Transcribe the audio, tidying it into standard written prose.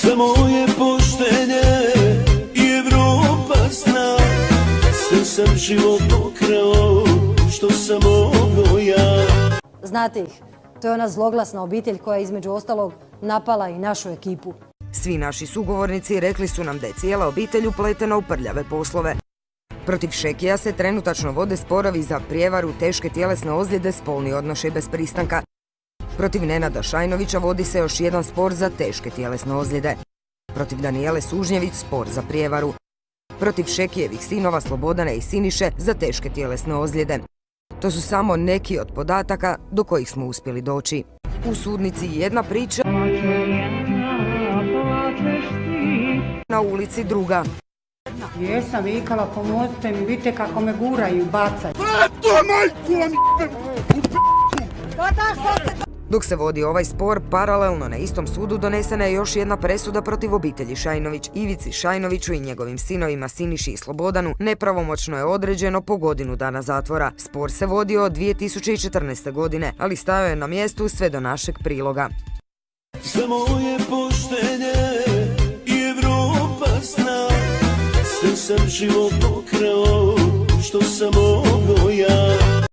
Za moje poštenje i Evropa zna, sve sam život pokrao što sam mogao ja. Znate ih, to je ona zloglasna obitelj koja je između ostalog napala i našu ekipu. Svi naši sugovornici rekli su nam da je cijela obitelj upletena u prljave poslove. Protiv Šekija se trenutačno vode sporovi za prijevaru, teške tjelesne ozljede, spolni odnošaj bez pristanka. Protiv Nenada Šajnovića vodi se još jedan spor za teške tjelesne ozljede. Protiv Danijele Sužnjević spor za prijevaru. Protiv Šekijevih sinova Slobodana i Siniše za teške tjelesne ozljede. To su samo neki od podataka do kojih smo uspjeli doći. U sudnici jedna priča, na ulici druga. Jesam vikala, pomozite mi, vidite kako me guraju, bacaju. Dok se vodi ovaj spor, paralelno na istom sudu donesena je još jedna presuda protiv obitelji Šajnović. Ivici Šajnoviću i njegovim sinovima Siniši i Slobodanu nepravomoćno je određeno po godinu dana zatvora. Spor se vodio od 2014. godine, ali stajao je na mjestu sve do našeg priloga. Za moje poštenje i Evropa zna, sve sam život pokrao što sam mogao ja.